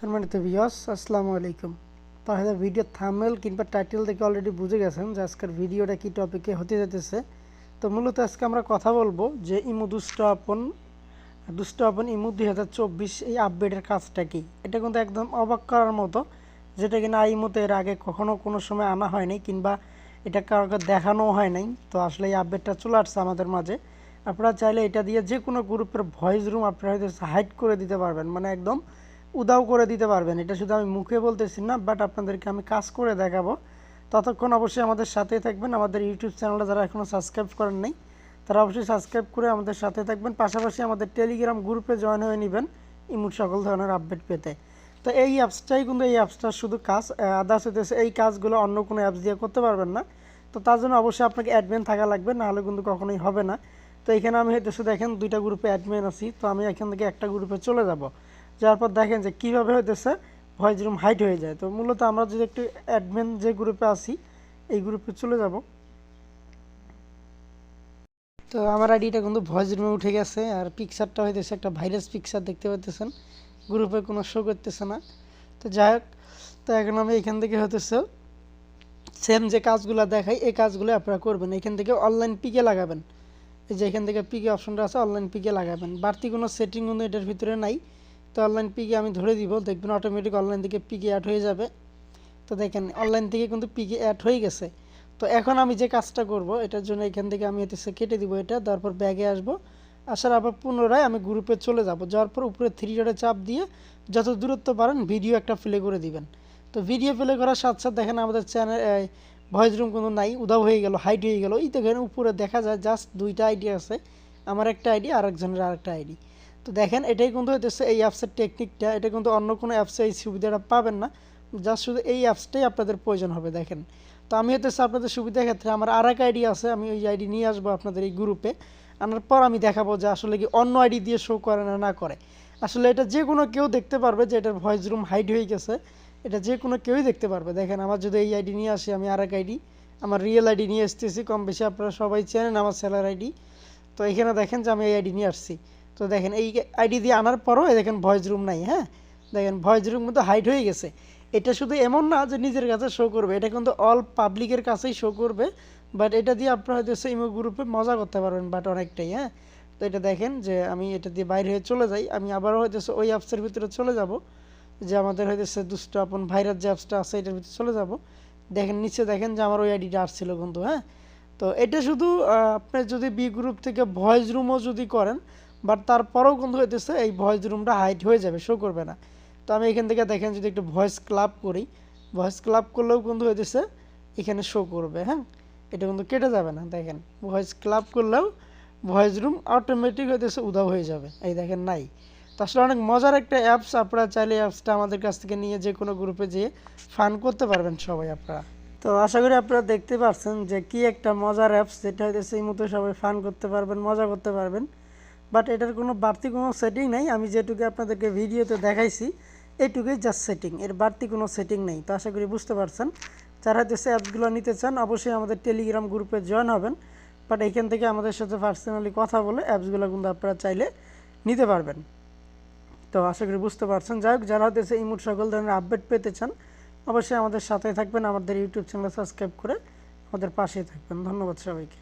সম্মানিত ভিউয়ার্স আসসালামু আলাইকুম। তাহলে ভিডিও থাম্বনেল কিংবা টাইটেল থেকে অলরেডি বুঝে গেছেন যে আজকের ভিডিওটা কি টপিকে হতে যেতেছে। তো মূলত আজকে আমরা কথা বলবো যে ইমো দুষ্ট আপন ইমো 2024 এই আপডেটের কাজটা কি। এটা কিন্তু একদম অবাক করার মতো, যেটা কিনা ইমোতে এর আগে কখনো কোনো সময় আনা হয়নি কিংবা এটা কাউকে দেখানোও হয় নাই। তো আসলে এই আপডেটটা চলে আসছে আমাদের মাঝে। আপনারা চাইলে এটা দিয়ে যে কোনো গ্রুপের ভয়েস রুম আপনারা হয়তো হাইড করে দিতে পারবেন, মানে একদম উদাও করে দিতে পারবেন। এটা শুধু আমি মুখে বলতেছি না, বাট আপনাদেরকে আমি কাজ করে দেখাবো। ততক্ষণ অবশ্যই আমাদের সাথেই থাকবেন। আমাদের ইউটিউব চ্যানেলটা যারা এখনও সাবস্ক্রাইব করেন নাই তারা অবশ্যই সাবস্ক্রাইব করে আমাদের সাথে থাকবেন। পাশাপাশি আমাদের টেলিগ্রাম গ্রুপে জয়েন হয়ে নেবেন ইমোর সকল ধরনের আপডেট পেতে। তো এই অ্যাপসটাই কিন্তু এই অ্যাপসটার শুধু কাজ, আদার্স হইতেছে এই কাজগুলো অন্য কোনো অ্যাপস দিয়ে করতে পারবেন না। তো তার জন্য অবশ্যই আপনাকে অ্যাডমিন থাকা লাগবে, নাহলে কিন্তু কখনোই হবে না। তো এখানে আমি হইতেছে দেখেন দুইটা গ্রুপে অ্যাডমিন আছি। তো আমি এখান থেকে একটা গ্রুপে চলে যাব, যার পর দেখেন যে কীভাবে হইতেছে ভয়েস রুম হাইড হয়ে যায়। তো মূলত আমরা যদি একটু অ্যাডমিন যে গ্রুপে আছি এই গ্রুপে চলে যাব। তো আমার আইডিটা কিন্তু ভয়েস রুমে উঠে গেছে, আর পিকচারটা হইতেছে একটা ভাইরাস পিকচার দেখতে পাইতেছেন, গ্রুপে কোনো শো করতেছে না। তো যাই হোক, তো এখন আমি এখান থেকে হইতেছে সেম যে কাজগুলো দেখাই এই কাজগুলো আপনারা করবেন। এখান থেকে অনলাইন পিকে লাগাবেন, এই যে এখান থেকে পিকে অপশনটা আছে, অনলাইন পিকে লাগাবেন। বাড়তি কোনো সেটিং কিন্তু এটার ভিতরে নাই। তো অনলাইন পিকে আমি ধরে দিব, দেখবেন অটোমেটিক অনলাইন থেকে পিকে অ্যাড হয়ে যাবে। তো দেখেন অনলাইন থেকে কিন্তু পিকে অ্যাড হয়ে গেছে। তো এখন আমি যে কাজটা করব এটার জন্য এখান থেকে আমি হচ্ছে কেটে দিব এটা, তারপর ব্যাগে আসবো, আসার আবার পুনরায় আমি গ্রুপে চলে যাব। যাওয়ার পর উপরে থ্রি ডটে চাপ দিয়ে যত দূরত্ব পারেন ভিডিও একটা প্লে করে দিবেন। তো ভিডিও প্লে করার সাথে সাথে দেখেন আমাদের চ্যানেল ভয়েস রুম কোনো নাই, উধাও হয়ে গেল, হাইড হয়ে গেল। এই দেখেন উপরে দেখা যায় জাস্ট দুইটা আইডি আছে, আমার একটা আইডি আর একজনের আরেকটা আইডি। তো দেখেন এটাই কিন্তু হইতেছে এই অ্যাপসের টেকনিকটা। এটা কিন্তু অন্য কোনো অ্যাপসে এই সুবিধাটা পাবেন না, জাস্ট শুধু এই অ্যাপসটাই আপনাদের প্রয়োজন হবে। দেখেন, তো আমি হইতেছে আপনাদের সুবিধার ক্ষেত্রে আমার আর এক আইডি আছে, আমি ওই আইডি নিয়ে আসবো আপনাদের এই গ্রুপে। আনার পর আমি দেখাবো যে আসলে কি অন্য আইডি দিয়ে শো করে না করে। আসলে এটা যে কোনো কেউ দেখতে পারবে যে এটার ভয়েস রুম হাইড হয়ে গেছে, এটা যে কোনো কেউই দেখতে পারবে। দেখেন আমার যদি এই আইডি নিয়ে আসি, আমি আর এক আইডি আমার রিয়েল আইডি নিয়ে আসতেছি, কম বেশি আপনারা সবাই চেনেন আমার সেলার আইডি। তো এখানে দেখেন যে আমি এই আইডি নিয়ে আসছি। তো দেখেন এই আইডি দিয়ে আনার পরও দেখেন ভয়েস রুম নাই। হ্যাঁ, দেখেন ভয়েস রুম কিন্তু হাইড হয়ে গেছে। এটা শুধু এমন না যে নিজের কাছে শো করবে, এটা কিন্তু অল পাবলিকের কাছেই শো করবে। বাট এটা দিয়ে আপনারা হয়তো ইমো গ্রুপে মজা করতে পারবেন, বাট অনেকটাই। হ্যাঁ, তো এটা দেখেন যে আমি এটা দিয়ে বাইরে হয়ে চলে যাই, আমি আবারও হয়তো ওই অ্যাপসের ভিতরে চলে যাব, যে আমাদের হয়তো দুষ্ট আপন ভাইরাস যে অ্যাপসটা আছে এটার ভিতরে চলে যাব। দেখেন নিচে দেখেন যে আমার ওই আইডিটা আসছিল কিন্তু। হ্যাঁ, তো এটা শুধু আপনি যদি বি গ্রুপ থেকে ভয়েস রুমও যদি করেন, বাট তারপরেও কিন্তু হইতেছে এই ভয়েস রুমটা হাইড হয়ে যাবে, শো করবে না। তো আমি এখান থেকে দেখেন যদি একটু ভয়েস ক্লাব করি, ভয়েস ক্লাব করলেও কিন্তু হইতেছে এখানে শো করবে। হ্যাঁ, এটা কিন্তু কেটে যাবে না। দেখেন ভয়েস ক্লাব করলেও ভয়েস রুম অটোমেটিক হইতেছে উধাও হয়ে যাবে। এই দেখেন নাই। তো আসলে অনেক মজার একটা অ্যাপস, আপনারা চাইলে অ্যাপসটা আমাদের কাছ থেকে নিয়ে যে কোনো গ্রুপে যেয়ে ফান করতে পারবেন সবাই আপনারা। তো আশা করি আপনারা দেখতে পাচ্ছেন যে কি একটা মজার অ্যাপস, যেটা হইতেছে এই মতো সবাই ফান করতে পারবেন, মজা করতে পারবেন। বাট এটার কোনো বাড়তি কোনো সেটিং নেই, আমি যেটুকু আপনাদেরকে ভিডিওতে দেখাইছি এইটুকুই জাস্ট সেটিং, এর বাড়তি কোনো সেটিং নেই। তো আশা করি বুঝতে পারছেন। যারা হইতেছে অ্যাপসগুলো নিতে চান অবশ্যই আমাদের টেলিগ্রাম গ্রুপে জয়েন হবেন। বাট এইখান থেকে আমাদের সাথে পার্সোনালি কথা বলে অ্যাপসগুলো কিন্তু আপনারা চাইলে নিতে পারবেন। তো আশা করি বুঝতে পারছেন। যাই হোক, যারা হইতেছে ইমোট সকল ধরনের আপডেট পেতে চান অবশ্যই আমাদের সাথে থাকবেন, আমাদের ইউটিউব চ্যানেল সাবস্ক্রাইব করে আমাদের পাশেই থাকবেন। ধন্যবাদ সবাইকে।